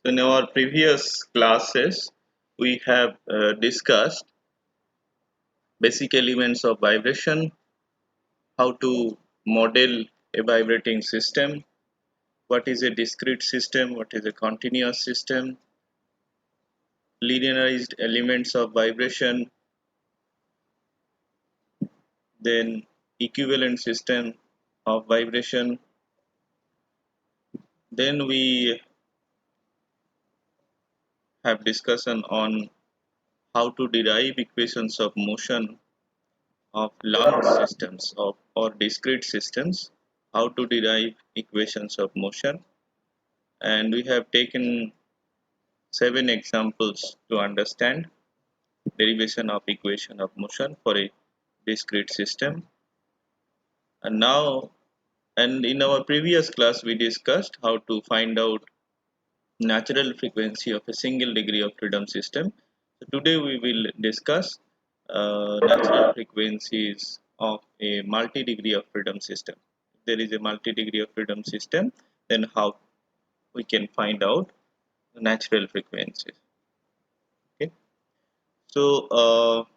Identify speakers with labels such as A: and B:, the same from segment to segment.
A: In our previous classes, we have discussed basic elements of vibration, how to model a vibrating system, what is a discrete system, what is a continuous system, linearized elements of vibration, then equivalent system of vibration. Then we have discussion on how to derive equations of motion of lumped systems or discrete systems, how to derive equations of motion, and we have taken 7 examples to understand derivation of equation of motion for a discrete system. And now, and in our previous class, we discussed how to find out natural frequency of a single degree of freedom system. So today we will discuss natural frequencies of a multi-degree of freedom system. If there is a multi-degree of freedom system, then how we can find out natural frequencies. Okay. So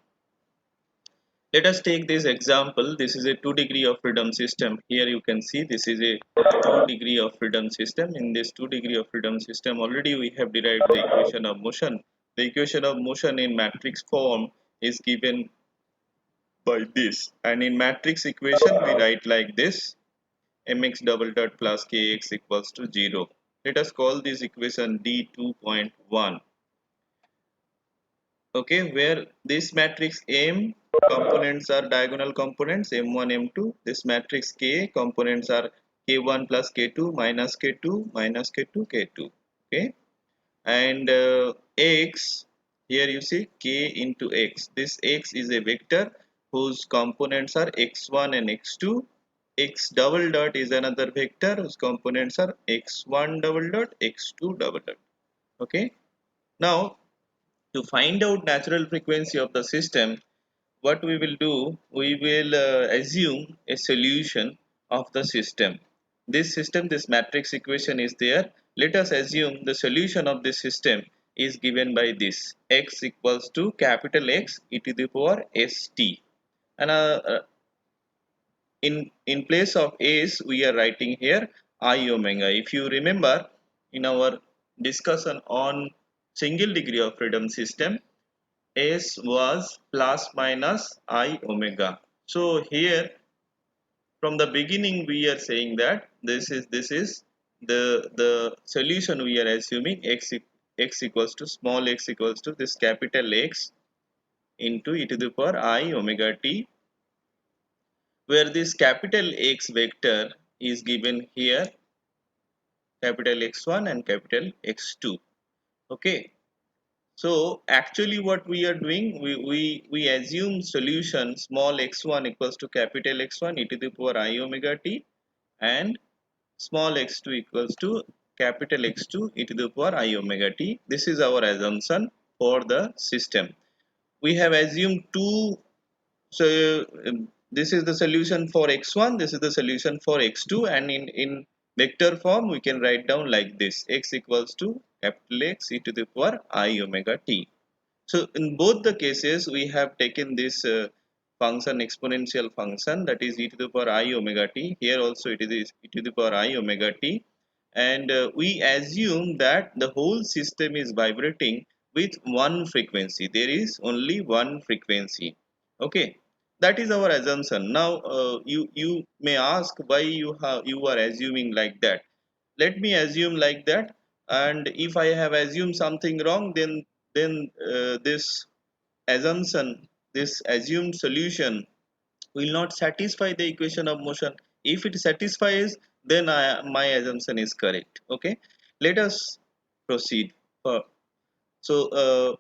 A: let us take this example. This is a 2 degree of freedom system. Here you can see this is a 2 degree of freedom system. In this 2 degree of freedom system, already we have derived the equation of motion. The equation of motion in matrix form is given by this, and in matrix equation we write like this: mx double dot plus kx equals to 0. Let us call this equation D2.1. Okay, where this matrix M components are diagonal components m1 m2, this matrix K components are k1 plus k2 minus k2 minus k2 k2. Okay, and x, here you see k into x, this x is a vector whose components are x1 and x2. X double dot is another vector whose components are x1 double dot x2 double dot. Okay, now to find out natural frequency of the system, what we will do, we will assume a solution of the system. This matrix equation is there. Let us assume the solution of this system is given by this: x equals to capital X e to the power st. And in place of s we are writing here I omega. If you remember, in our discussion on single degree of freedom system, s was plus minus I omega. So here from the beginning we are saying that this is the solution. We are assuming x equals to small x equals to this capital X into e to the power I omega t, where this capital X vector is given here, capital X1 and capital X2. Okay, so actually what we are doing, we assume solution small x1 equals to capital X1 e to the power I omega t, and small x2 equals to capital X2 e to the power I omega t. This is our assumption for the system. We have assumed two. So this is the solution for x1, this is the solution for x2, and in vector form we can write down like this: x equals to capital X e to the power I omega t. So in both the cases we have taken this function, exponential function, that is e to the power I omega t. Here also it is e to the power I omega t, and we assume that the whole system is vibrating with one frequency. There is only one frequency. Okay, that is our assumption. Now you may ask why you are assuming like that. Let me assume like that, and if I have assumed something wrong, then this assumption, this assumed solution will not satisfy the equation of motion. If it satisfies, then my assumption is correct. Okay, let us proceed. So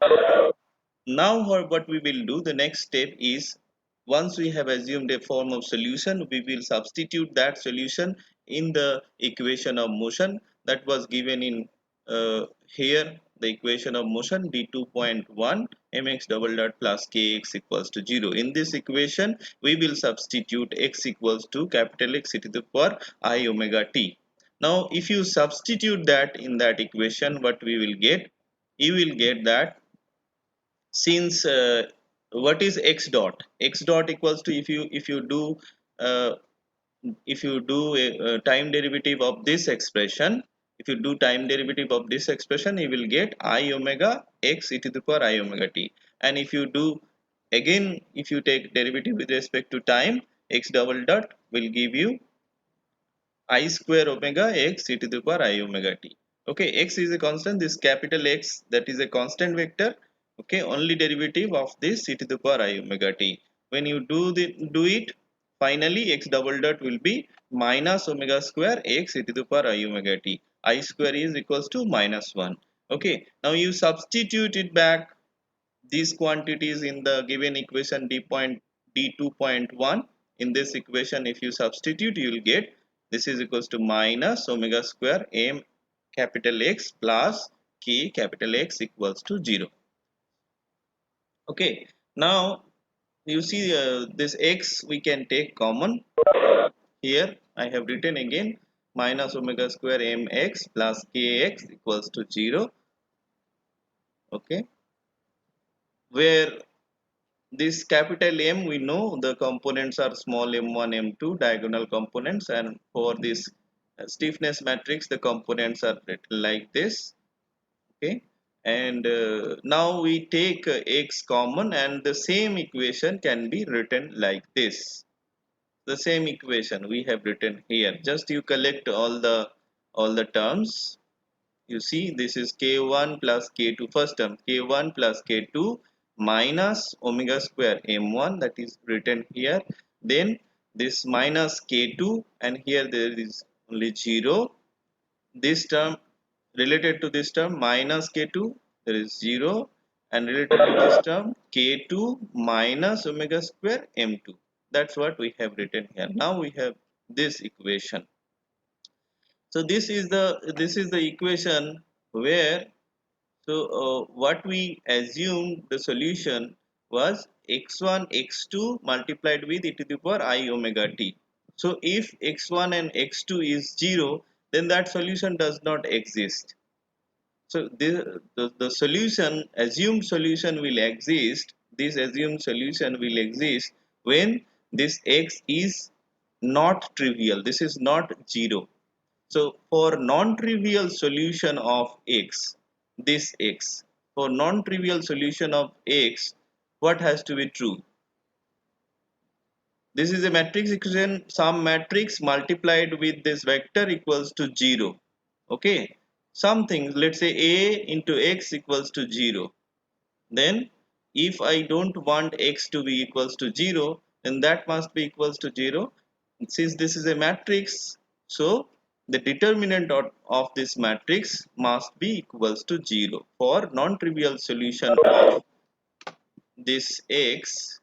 A: now what we will do, the next step is, once we have assumed a form of solution, we will substitute that solution in the equation of motion that was given in here, the equation of motion d2.1 mx double dot plus kx equals to 0. In this equation we will substitute x equals to capital X e to the power I omega t. Now if you substitute that in that equation, what we will get, you will get that since what is x dot, x dot equals to, uh, if you do a time derivative of this expression, if you do time derivative of this expression, you will get I omega x e to the power I omega t. And if you do again, if you take derivative with respect to time, x double dot will give you I square omega x e to the power I omega t. Okay, x is a constant, this capital X, that is a constant vector. Okay, only derivative of this e to the power I omega t. When you do it, finally x double dot will be minus omega square x e to the power I omega t. I square is equals to minus 1. Okay, now you substitute it back, these quantities in the given equation d2.1. In this equation, if you substitute, you will get this is equals to minus omega square m capital X plus k capital X equals to 0. Okay, now you see this x we can take common. Here I have written again minus omega square mx plus kx equals to 0. Okay, where this capital M, we know the components are small m1 m2 diagonal components, and for this stiffness matrix the components are written like this. Okay, and now we take x common, and the same equation can be written like this. The same equation we have written here, just you collect all the terms. You see this is k1 plus k2, first term k1 plus k2 minus omega square m1, that is written here. Then this minus k2, and here there is only 0. This term related to this term minus k2, there is 0, and related to this term k2 minus omega square m2. That's what we have written here. Now we have this equation. So this is the equation where, so what we assumed the solution was x1 x2 multiplied with e to the power I omega t. So if x1 and x2 is 0, then that solution does not exist. So the solution, assumed solution will exist, this assumed solution will exist when this x is not trivial, this is not 0. So for non-trivial solution of x, this x, for non-trivial solution of x, what has to be true? This is a matrix equation, some matrix multiplied with this vector equals to 0. Okay, something, let's say a into x equals to 0. Then if I don't want x to be equals to 0, then that must be equals to 0. Since this is a matrix, so the determinant of this matrix must be equals to 0 for non-trivial solution of this x.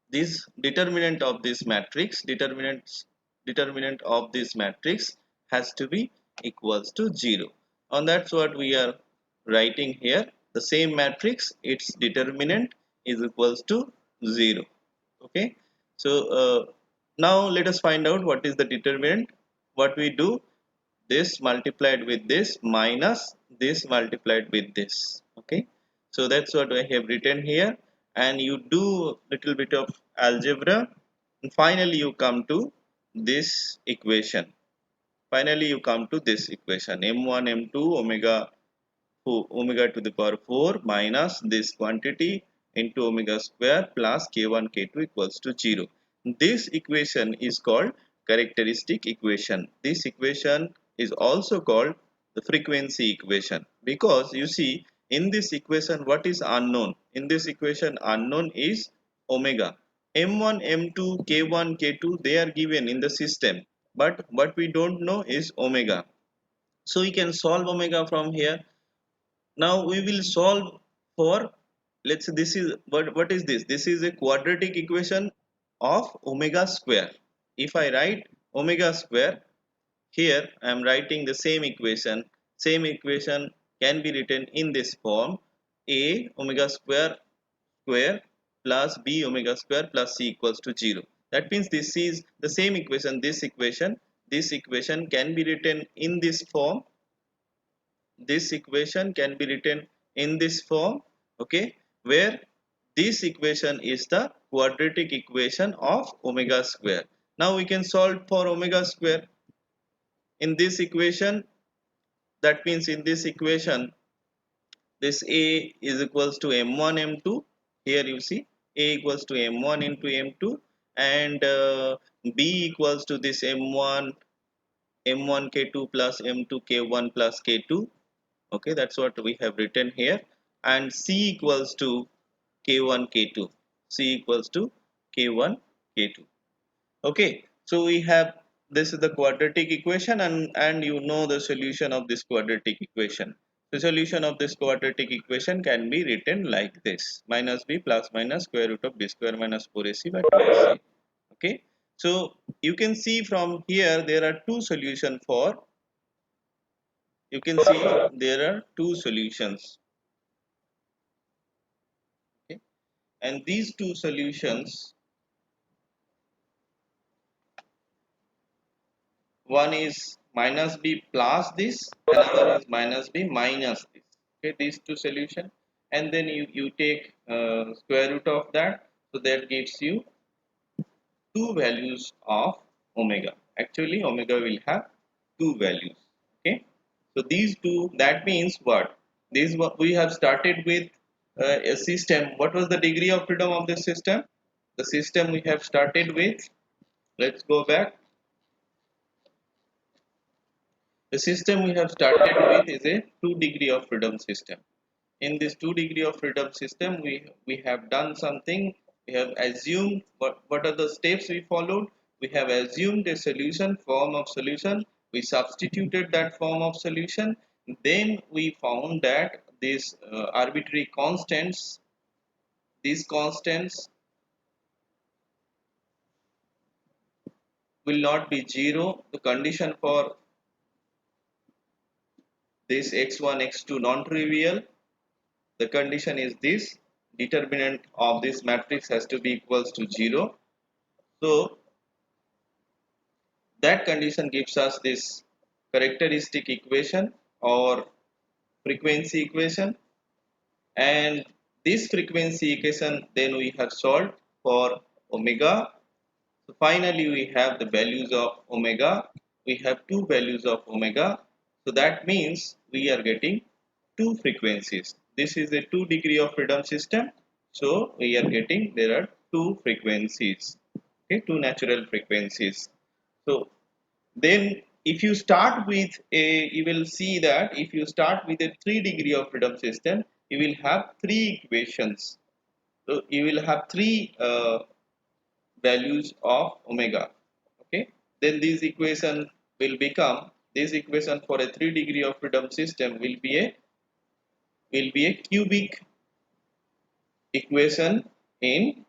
A: This determinant of this matrix, determinant of this matrix has to be equals to 0, and that's what we are writing here. The same matrix, its determinant is equals to 0. Okay, so now let us find out what is the determinant. What we do, this multiplied with this minus this multiplied with this. Okay, so that's what I have written here, and you do little bit of algebra, and finally you come to this equation. Finally you come to this equation, m1 m2 omega to the power 4 minus this quantity into omega square plus k1 k2 equals to 0. This equation is called characteristic equation. This equation is also called the frequency equation, because you see in this equation what is unknown? In this equation unknown is omega. M1 M2 K1 K2 they are given in the system, but what we don't know is omega. So we can solve omega from here. Now we will solve for, let's say this is what is this? This is a quadratic equation of omega square. If I write omega square here, I am writing the same equation. Same equation can be written in this form: a omega square plus b omega square plus c equals to 0. That means this is the same equation, this equation. this equation can be written in this form. This equation can be written in this form, okay, where this equation is the quadratic equation of omega square. Now we can solve for omega square in this equation. That means in this equation, this a is equals to m1 m2. Here you see a equals to m1 into m2, and b equals to this m1 k2 plus m2 k1 plus k2. Okay, that's what we have written here. And c equals to k1 k2. C equals to k1 k2. Okay, so we have, this is the quadratic equation, and you know the solution of this quadratic equation. The solution of this quadratic equation can be written like this: minus b plus minus square root of b square minus 4ac by 2ac. Okay, so you can see from here there are two solutions for, you can see there are two solutions. Okay, and these two solutions, one is minus b plus this, another is minus b minus this. Okay, these two solution, and then you take square root of that, so that gives you two values of omega. Actually omega will have two values. Okay, so these two, that means what, this what we have started with, a system. What was the degree of freedom of this system? The system we have started with, let's go back. The system we have started with is a 2 degree of freedom system. In this 2 degree of freedom system, we have done something. We have assumed, what are the steps we followed? We have assumed a solution, form of solution. We substituted that form of solution. Then we found that these arbitrary constants, these constants will not be zero. The condition for this x1, x2 non-trivial. The condition is this: determinant of this matrix has to be equals to 0. So that condition gives us this characteristic equation or frequency equation, and this frequency equation then we have solved for omega. So finally we have the values of omega. We have two values of omega. So that means we are getting two frequencies. This is a 2 degree of freedom system. So we are getting, there are two frequencies. Okay, two natural frequencies. So then if you start with a, you will see that if you start with a 3 degree of freedom system, you will have three equations. So you will have three values of omega. Okay, then this equation will become, this equation for a 3 degree of freedom system will be a cubic equation in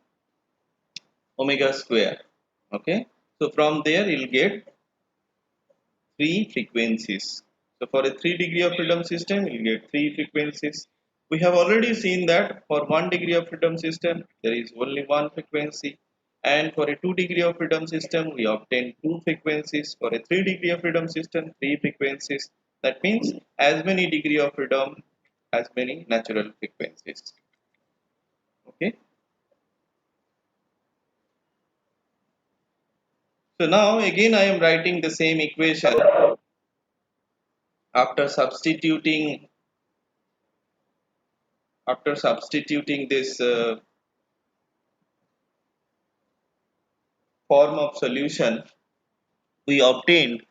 A: omega square. Okay, so from there you'll get three frequencies. So for a 3 degree of freedom system you get three frequencies. We have already seen that for 1 degree of freedom system there is only one frequency, and for a 2 degree of freedom system we obtain two frequencies. For a 3 degree of freedom system, three frequencies. That means as many degree of freedom, as many natural frequencies. Okay, so now again I am writing the same equation after substituting, this form of solution. We obtained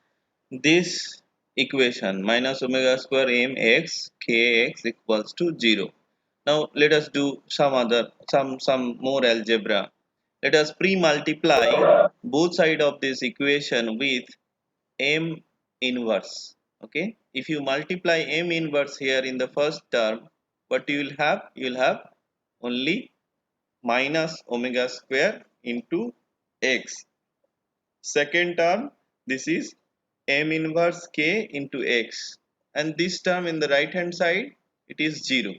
A: this equation: minus omega square m x kx equals to 0. Now let us do some more algebra. Let us pre-multiply both sides of this equation with m inverse. Okay, if you multiply m inverse here in the first term, what you will have? You will have only minus omega square into x. Second term, this is m inverse k into x, and this term in the right hand side, it is 0.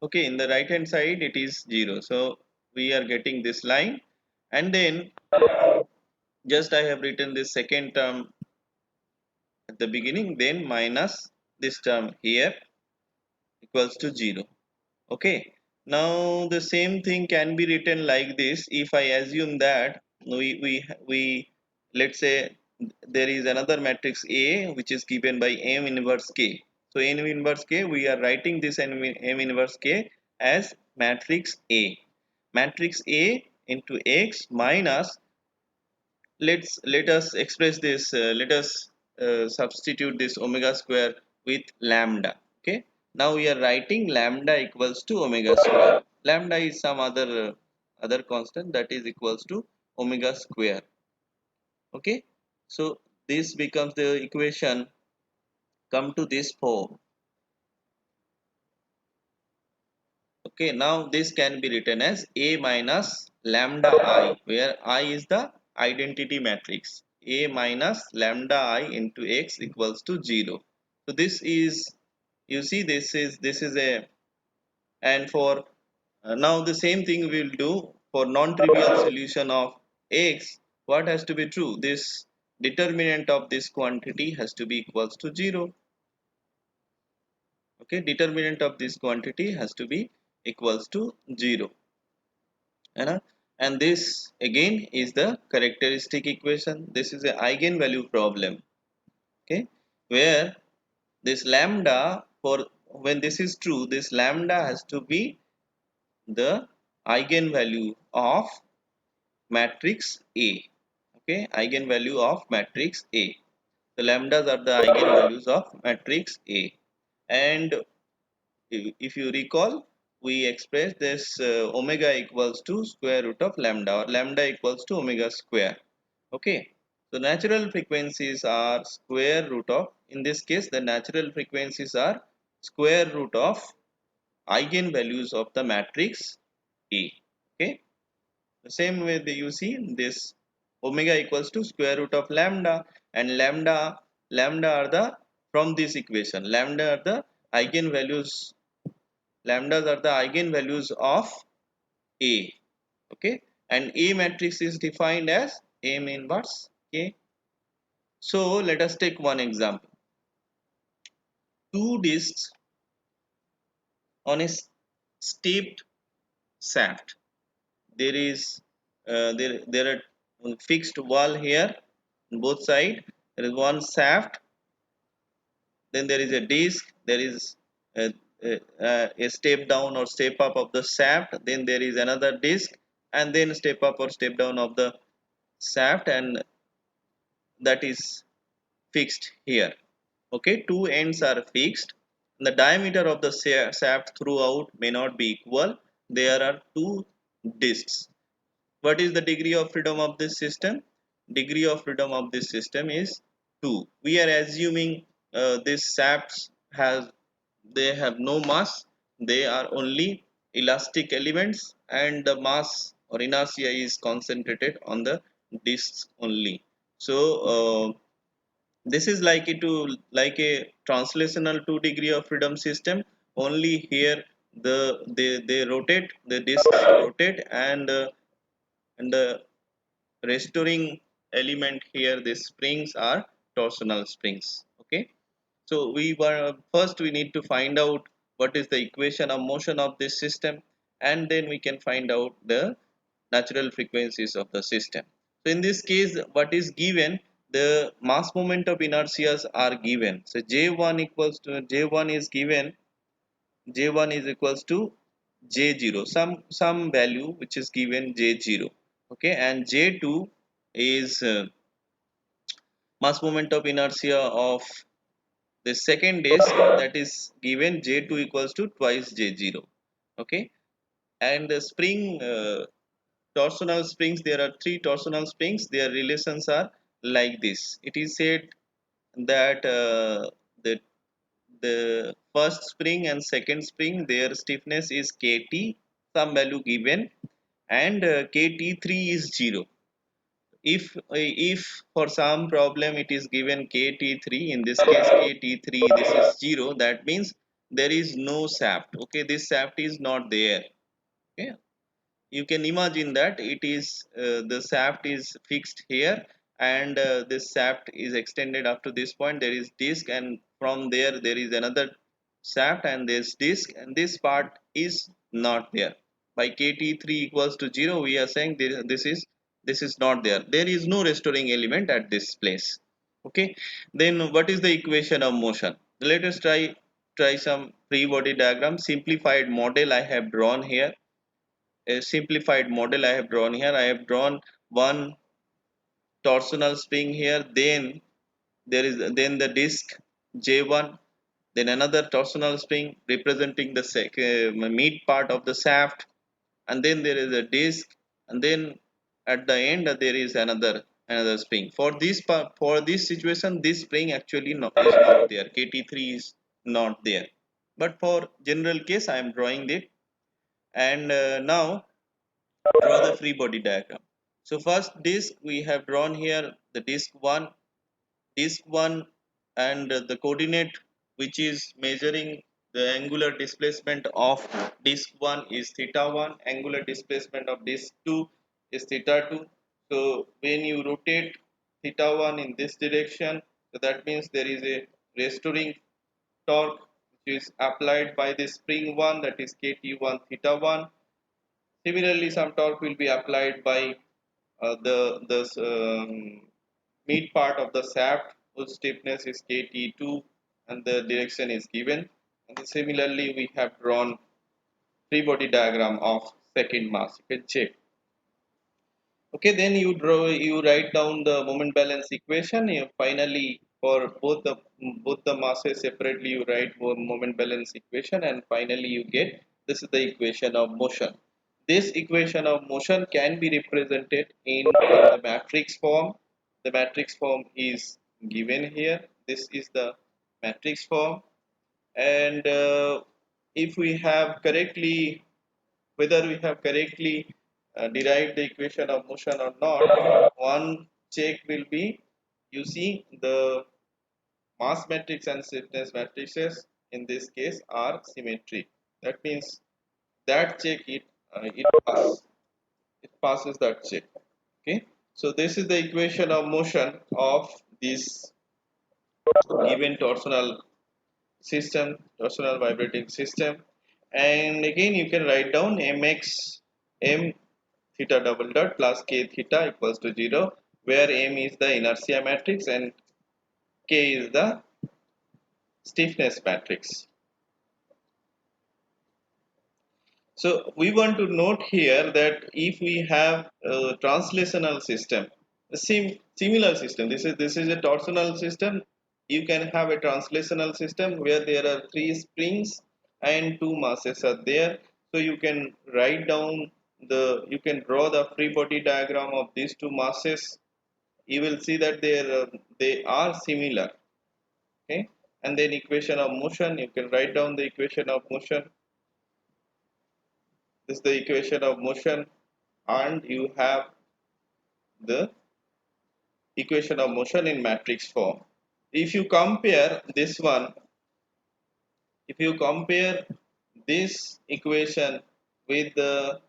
A: Okay, in the right hand side it is 0. So we are getting this line, and then just I have written this second term at the beginning, then minus this term here equals to 0. Okay, now the same thing can be written like this. If I assume that we let's say there is another matrix A which is given by M inverse K. So M inverse K, we are writing this M inverse K as matrix A. Matrix A into X minus, let us express this, let us substitute this omega square with lambda. Okay, now we are writing lambda equals to omega square. Lambda is some other constant that is equals to omega square. Okay, so this becomes the equation come to this form. Okay, now this can be written as A minus lambda I, where I is the identity matrix. A minus lambda I into X equals to 0. So this is, you see, this is a, and for now the same thing we will do for non-trivial solution of X. What has to be true? This determinant of this quantity has to be equals to 0. Okay, determinant of this quantity has to be equals to 0. है ना? And this again is the characteristic equation. This is a eigenvalue problem. Okay, where this lambda, for when this is true, this lambda has to be the eigenvalue of matrix A. Okay, eigenvalue of matrix A. The lambdas are the eigenvalues of matrix A. And if you recall, we express this omega equals to square root of lambda, or lambda equals to omega square. Okay, so natural frequencies are square root of, in this case the natural frequencies are square root of eigenvalues of the matrix A. Okay, the same way you see this omega equals to square root of lambda, and lambda are the, from this equation, lambda are the eigenvalues, lambdas are the eigenvalues of A. Okay, and A matrix is defined as M inverse K. So let us take one example. Two discs on a stepped shaft. There is there are fixed wall here on both side. There is one shaft. Then there is a disc. There is a step down or step up of the shaft. Then there is another disc, and then step up or step down of the shaft, and that is fixed here. Okay, two ends are fixed. The diameter of the shaft throughout may not be equal. There are two discs. What is the degree of freedom of this system? Degree of freedom of this system is 2. We are assuming these shafts has, they have no mass, they are only elastic elements, and the mass or inertia is concentrated on the discs only. So this is like it to like a translational 2 degree of freedom system. Only here they rotate, the discs rotate, and the restoring element here, the springs are torsional springs. Okay, so we were first we need to find out what is the equation of motion of this system, and then we can find out the natural frequencies of the system. So in this case, what is given, the mass moment of inertias are given. So J1 equals to, J1 is given, J1 is equals to J0, some value which is given J0. Okay, and J2 is mass moment of inertia of the second disk, that is given J2 equals to twice J0. Okay, and the spring torsional springs, there are three torsional springs, their relations are like this. It is said that the first spring and second spring, their stiffness is kt, some value given, and kt3 is 0. If for some problem it is given kt3, in this case kt3 this is 0, that means there is no shaft. Okay, this shaft is not there. Okay, you can imagine that it is the shaft is fixed here, and this shaft is extended up to this point. There is disc, and from there there is another shaft and this disc, and this part is not there. By kt3 equals to 0, we are saying this is not there. There is no restoring element at this place. Okay, then what is the equation of motion? Let us try some free body diagram. Simplified model I have drawn here. A simplified model I have drawn here. I have drawn one torsional spring here, then there is then the disc j1, then another torsional spring representing the mid part of the shaft, and then there is a disc, and then at the end there is another spring. For this part, for this situation, this spring actually is not there. kt3 is not there, but for general case I am drawing it. And now draw the free body diagram. So first disk we have drawn here, the disk 1, and the coordinate which is measuring the angular displacement of disk 1 is theta 1, angular displacement of disk 2 is theta 2. So when you rotate theta 1 in this direction, so that means there is a restoring torque which is applied by the spring 1, that is kt1 theta 1. Similarly, some torque will be applied by the mid part of the shaft whose stiffness is kt2 and the direction is given. And similarly, we have drawn free body diagram of second mass. You can check. Okay, then you write down the moment balance equation. Finally, for both the masses separately, you write moment balance equation, and finally you get this is the equation of motion. This equation of motion can be represented in the matrix form. The matrix form is given here. This is the matrix form, and if we have correctly whether we have correctly derived the equation of motion or not, one check will be using the mass matrix and stiffness matrices in this case are symmetric. That means that check it passes that check. Okay, so this is the equation of motion of this given torsional vibrating system. And again you can write down mx m theta double dot plus k theta equals to 0, where m is the inertia matrix and k is the stiffness matrix. So we want to note here that if we have a translational system, the similar system, this is a torsional system. You can have a translational system where there are three springs and two masses are there. So you can write down you can draw the free body diagram of these two masses. You will see that they are similar. Okay, and then equation of motion. You can write down the equation of motion. This is the equation of motion, and you have the equation of motion in matrix form. If you compare this one, if you compare this equation with the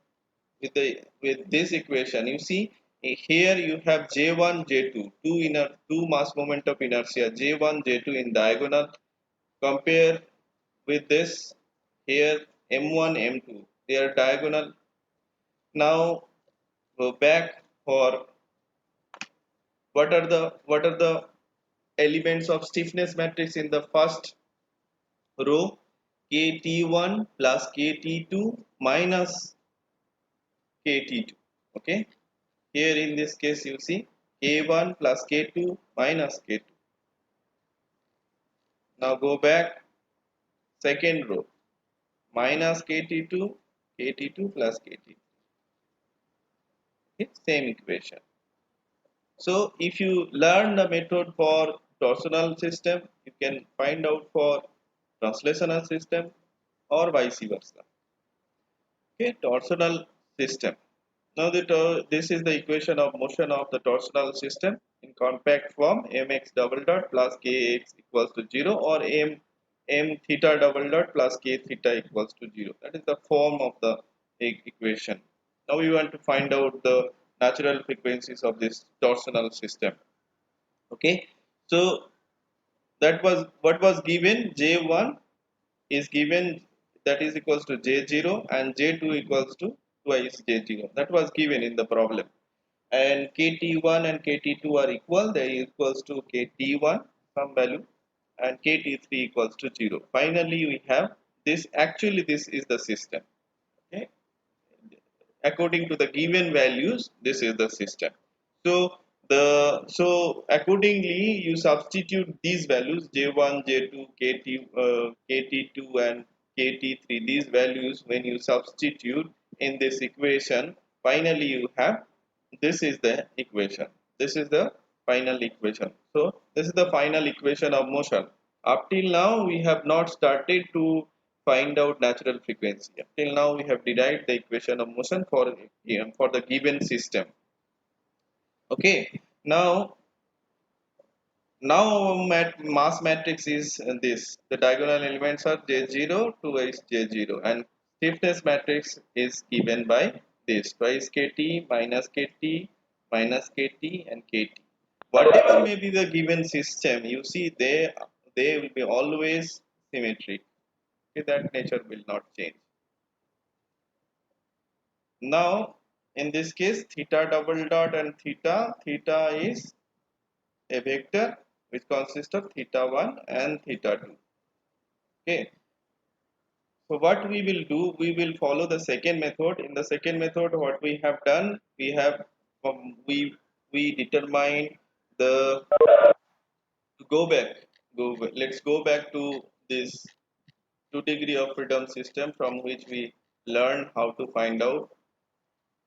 A: with this equation, you see here you have J1 J2, two mass moment of inertia J1 J2 in diagonal. Compare with this here M1 M2, they are diagonal. Now go back for what are the elements of stiffness matrix in the first row. kt1 plus kt2 minus kt2. Okay, here in this case you see k1 plus k2 minus k2. Now go back, second row, minus kt2, kt2 plus kt2. Okay, same equation. So if you learn the method for torsional system, you can find out for translational system or vice versa. Okay, torsional system. Now this is the equation of motion of the torsional system in compact form: mx double dot plus kx equals to 0, or m theta double dot plus k theta equals to 0. That is the form of the equation. Now we want to find out the natural frequencies of this torsional system. Okay, so that was what was given. J1 is given, that is equals to J0, and J2 equals to twice J0. That was given in the problem. And KT1 and KT2 are equal, they are equals to KT1 some value, and KT3 equals to 0. Finally we have this, actually this is the system. Okay, according to the given values, this is the system. So so accordingly you substitute these values J1, J2, KT2 and KT3, these values when you substitute in this equation, finally you have, this is the equation, this is the final equation. So this is the final equation of motion. Up till now we have not started to find out natural frequency. Up till now we have derived the equation of motion for the given system. Okay, now mass matrix is this. The diagonal elements are J0, 2 is J0, and stiffness matrix is given by this twice KT minus KT and KT. Whatever may be the given system, you see they will be always symmetric. Okay, that nature will not change. Now in this case, theta double dot and theta is a vector which consists of theta 1 and theta 2. Okay, so what we will do, we will follow the second method. In the second method, what we have done, we have we determine the, go back, let's go back to this 2 degree of freedom system from which we learn how to find out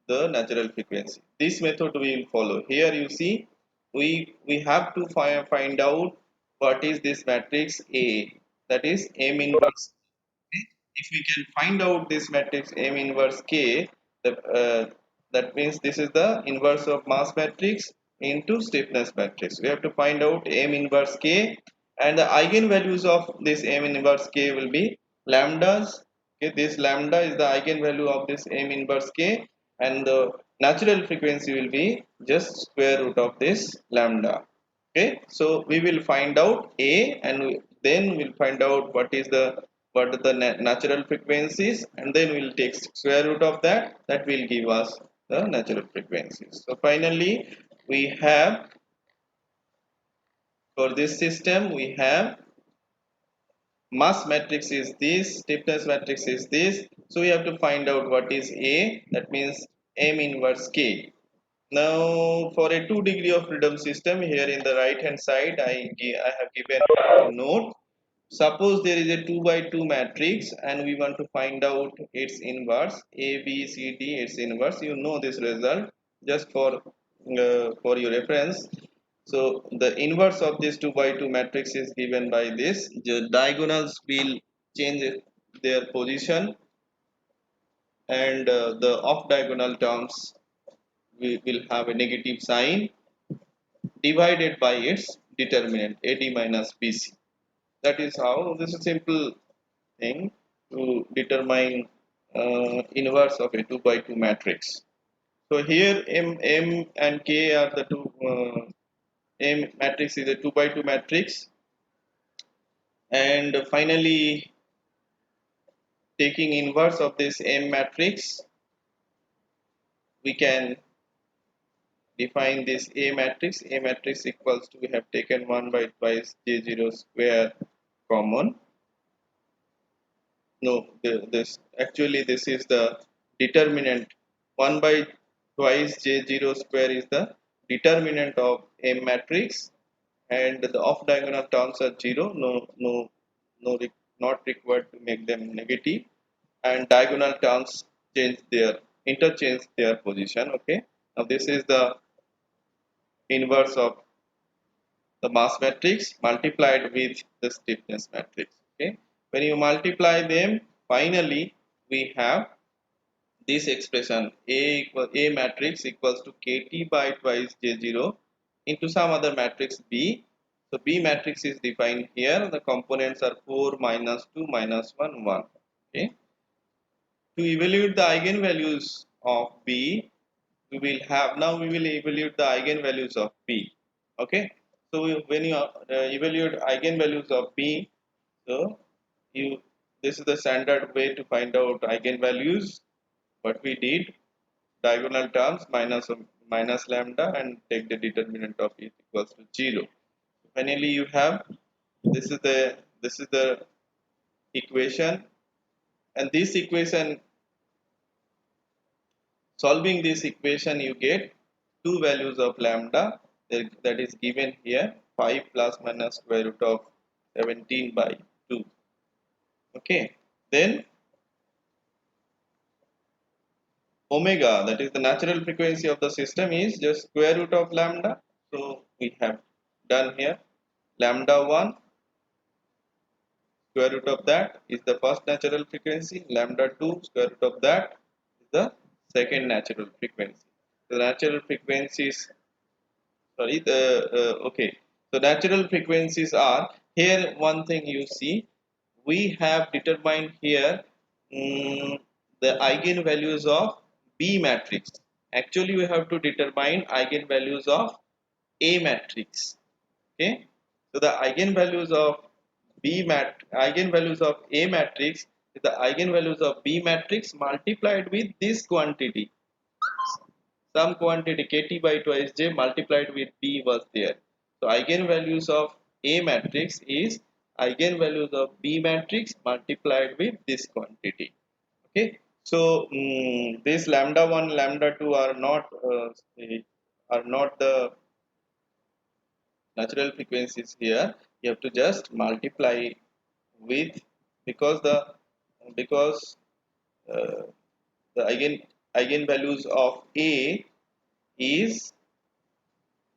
A: the natural frequency. This method we will follow. Here you see, we have to find out what is this matrix A, that is M inverse. If we can find out this matrix M inverse K, that means this is the inverse of mass matrix into stiffness matrix. We have to find out M inverse K, and the eigenvalues of this M inverse K will be lambdas. Okay, this lambda is the eigenvalue of this M inverse K, and the natural frequency will be just square root of this lambda. Okay, so we will find out A, and then we'll find out what are the natural frequencies, and then we'll take square root of that. That will give us the natural frequencies. So finally we have, for this system we have mass matrix is this, stiffness matrix is this. So we have to find out what is A, that means M inverse K. Now for a 2 degree of freedom system, here in the right hand side I have given a note. Suppose there is a 2 by 2 matrix and we want to find out its inverse, A, B, C, D, its inverse. You know this result just for your reference. So the inverse of this 2 by 2 matrix is given by this. The diagonals will change their position, and the off diagonal terms we will have a negative sign divided by its determinant AD minus BC. That is how, this is a simple thing to determine inverse of a 2 by 2 matrix. So here M and K are the two, M matrix is a 2 by 2 matrix, and finally taking inverse of this M matrix, we can define this A matrix. A matrix equals to, we have taken 1 by twice J0 square common. No, this actually this is the determinant. 1 by twice J0 square is the determinant of M matrix, and the off diagonal terms are 0. No, not required to make them negative, and diagonal terms interchange their position. Okay, now this is the inverse of the mass matrix multiplied with the stiffness matrix. Okay, when you multiply them, finally we have this expression A matrix equals to KT by twice J0 into some other matrix B. So B matrix is defined here. The components are 4 minus 2 minus 1 1. Okay, to evaluate the eigenvalues of B, we will have, now we will evaluate the eigenvalues of B. Okay, so when you evaluate eigenvalues of B, so you, this is the standard way to find out eigenvalues. What we did, diagonal terms minus lambda and take the determinant of it equals to 0. Finally you have, this is the equation, and this equation, solving this equation, you get two values of lambda, that is given here, 5 plus minus square root of 17 by 2. Okay, then omega, that is the natural frequency of the system, is just square root of lambda. So we have done here, lambda 1 square root of that is the first natural frequency, lambda 2 square root of that is the second natural frequency. The natural frequencies, sorry, the okay, so natural frequencies are here. One thing you see, we have determined here, the eigenvalues of B matrix. Actually we have to determine eigenvalues of A matrix. Okay, so the eigenvalues of eigenvalues of A matrix is the eigenvalues of B matrix multiplied with this quantity, some quantity kt by twice j multiplied with b was there. So eigenvalues of A matrix is eigenvalues of B matrix multiplied with this quantity. Okay, so this lambda 1 lambda 2 are not the natural frequencies here. You have to just multiply with, because because uh, the eigenvalues of A is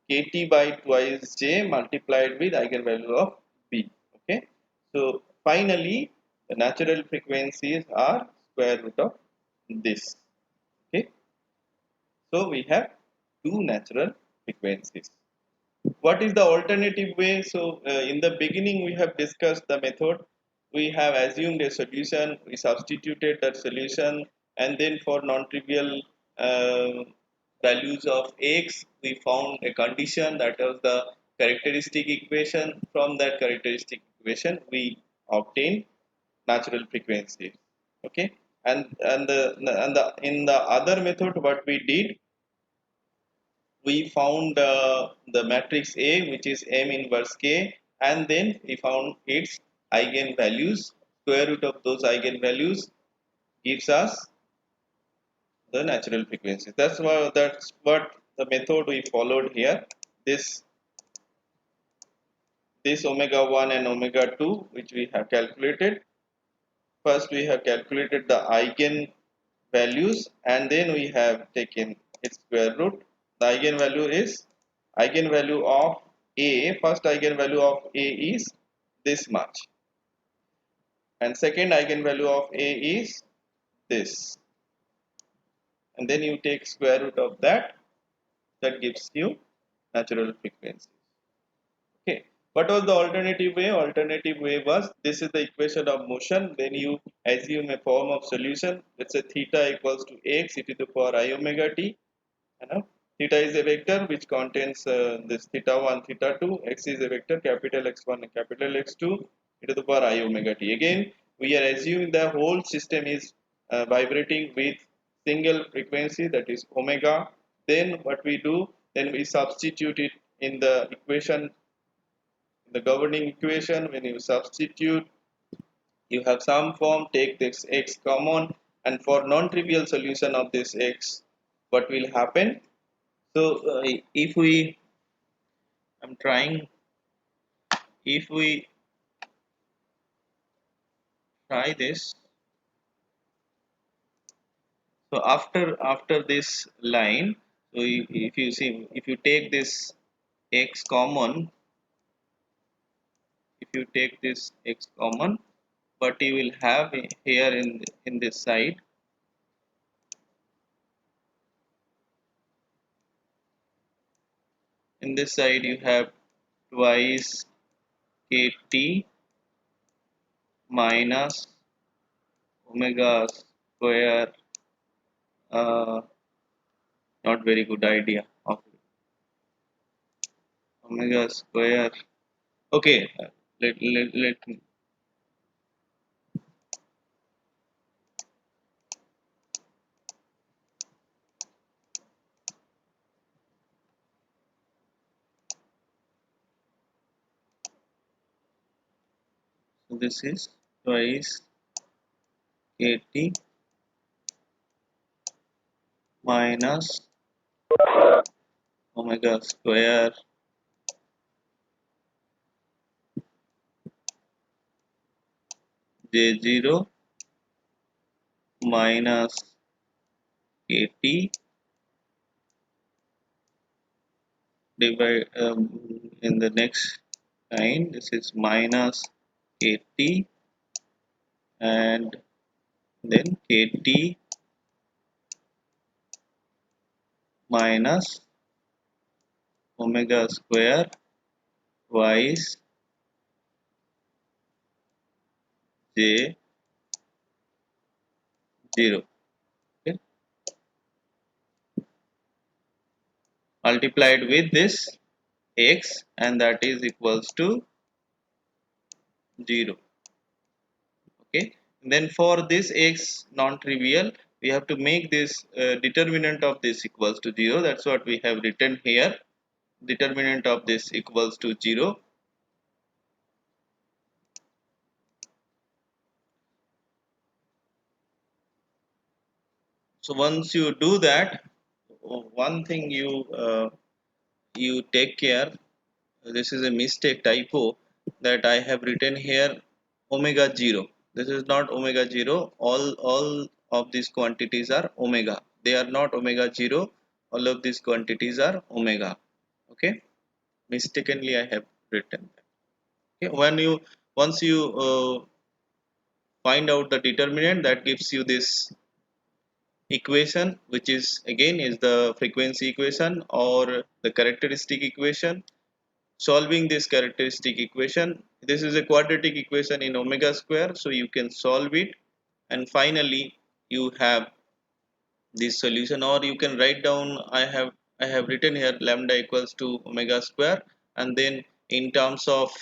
A: kt by twice j multiplied with eigenvalue of B. Okay, so finally the natural frequencies are square root of this. Okay, so we have two natural frequencies. What is the alternative way? So in the beginning we have discussed the method. We have assumed a solution, we substituted that solution, and then for non-trivial uh, values of x we found a condition, that was the characteristic equation. From that characteristic equation we obtained natural frequency. Okay, and the in the other method what we did, we found the matrix A, which is M inverse K, and then we found its eigenvalues. Square root of those eigenvalues gives us the natural frequency. That's what the method we followed here. This this omega 1 and omega 2, which we have calculated. First we have calculated the eigen values, and then we have taken its square root. The eigenvalue is eigenvalue of A. First eigenvalue of A is this much, and second eigenvalue of A is this, and then you take square root of that. That gives you natural frequency. Okay, what was the alternative way? Alternative way was, this is the equation of motion. Then you assume a form of solution. Let's say theta equals to x e to the power I omega t. You know, theta is a vector which contains this theta 1, theta 2. X is a vector, capital X1 and capital X2 e to the power I omega t. Again, we are assuming the whole system is vibrating with single frequency, that is omega. Then what we do? Then we substitute it in the equation, the governing equation. When you substitute, you have some form, take this x common, and for non-trivial solution of this x, what will happen? So if we, I'm trying, if we try this, so after this line, so if you see, if you take this x common, if you take this x common, what you will have here in this side, in this side you have twice kt minus omega square uh, not very good idea of omega square. Okay, let so this is twice kt minus omega square j0 minus kt divide in the next line this is minus kt and then kt minus omega square twice j0, okay, multiplied with this x and that is equals to 0. Okay, then for this x non-trivial we have to make this determinant of this equals to 0. That's what we have written here. Determinant of this equals to 0. So once you do that, one thing you take care. This is a mistake typo that I have written here omega 0. This is not omega 0. All of these quantities are omega. They are not omega 0. All of these quantities are omega. Okay, mistakenly I have written that. Okay, when you once you find out the determinant, that gives you this equation, which is again is the frequency equation or the characteristic equation. Solving this characteristic equation, this is a quadratic equation in omega square, so you can solve it and finally you have this solution. Or you can write down, I have written here lambda equals to omega square, and then in terms of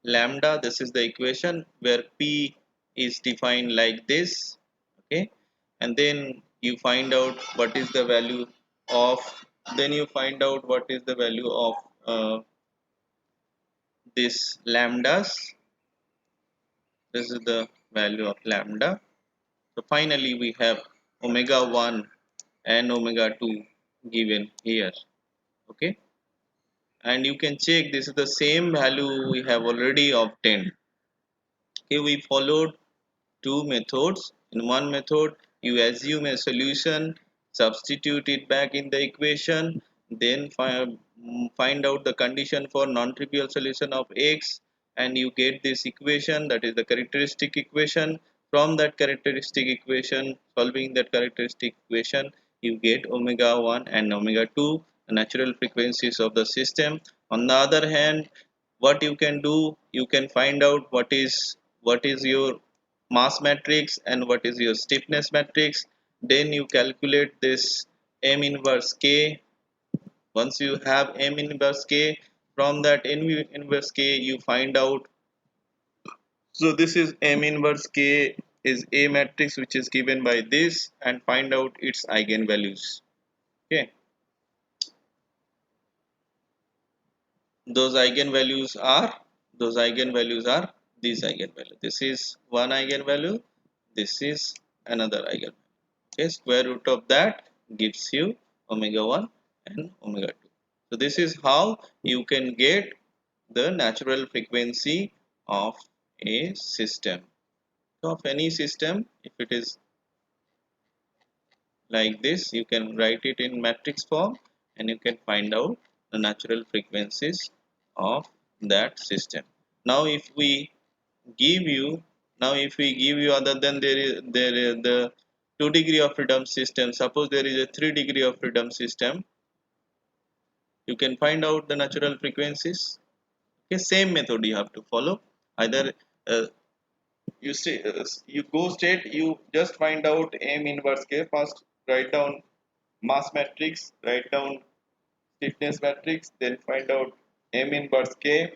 A: lambda this is the equation where p is defined like this. Okay, and then you find out what is the value of, then you find out what is the value of this lambdas. This is the value of lambda. So finally we have omega 1 and omega 2 given here. Okay, and you can check this is the same value we have already obtained. Okay, we followed two methods. In one method, you assume a solution, substitute it back in the equation, then find out the condition for non-trivial solution of x, and you get this equation, that is the characteristic equation. From that characteristic equation, solving that characteristic equation, you get omega 1 and omega 2, the natural frequencies of the system. On the other hand, what you can do, you can find out what is your mass matrix and what is your stiffness matrix. Then you calculate this m inverse k. Once you have m inverse k, from that m inverse k you find out, so this is m inverse k is a matrix which is given by this, and find out its eigenvalues. Okay, those eigenvalues are those eigenvalues are these eigenvalue. This is one eigenvalue, this is another eigenvalue. Okay, square root of that gives you omega 1 and omega 2. So this is how you can get the natural frequency of a system. So of any system, if it is like this, you can write it in matrix form and you can find out the natural frequencies of that system. Now if we give you if we give you other than there is the 2 degree of freedom system, suppose there is a 3 degree of freedom system, you can find out the natural frequencies. Okay, same method you have to follow. Either uh, you go straight, you just find out m inverse k. First write down mass matrix, write down stiffness matrix, then find out m inverse k,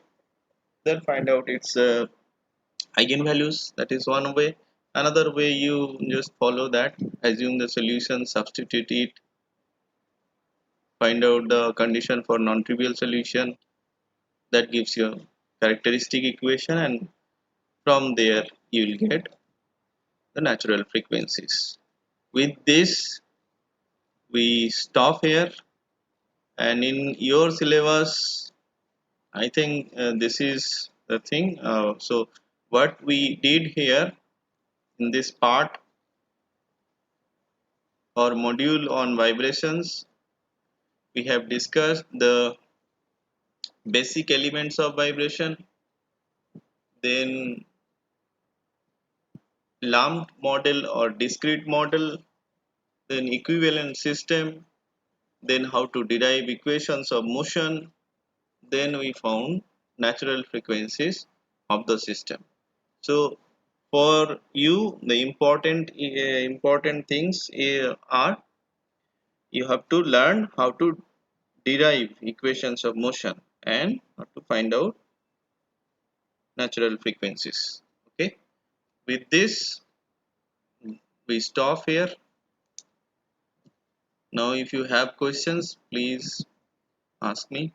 A: then find out its eigenvalues. That is one way. Another way, you just follow that, assume the solution, substitute it, find out the condition for non-trivial solution, that gives you a characteristic equation, and from there you will get the natural frequencies. With this we stop here, and in your syllabus I think this is the thing. So what we did here in this part or module on vibrations, we have discussed the basic elements of vibration, then lumped model or discrete model, then equivalent system, then how to derive equations of motion, then we found natural frequencies of the system. So for you the important things are, you have to learn how to derive equations of motion and how to find out natural frequencies. Okay, with this we stop here. Now if you have questions, please ask me.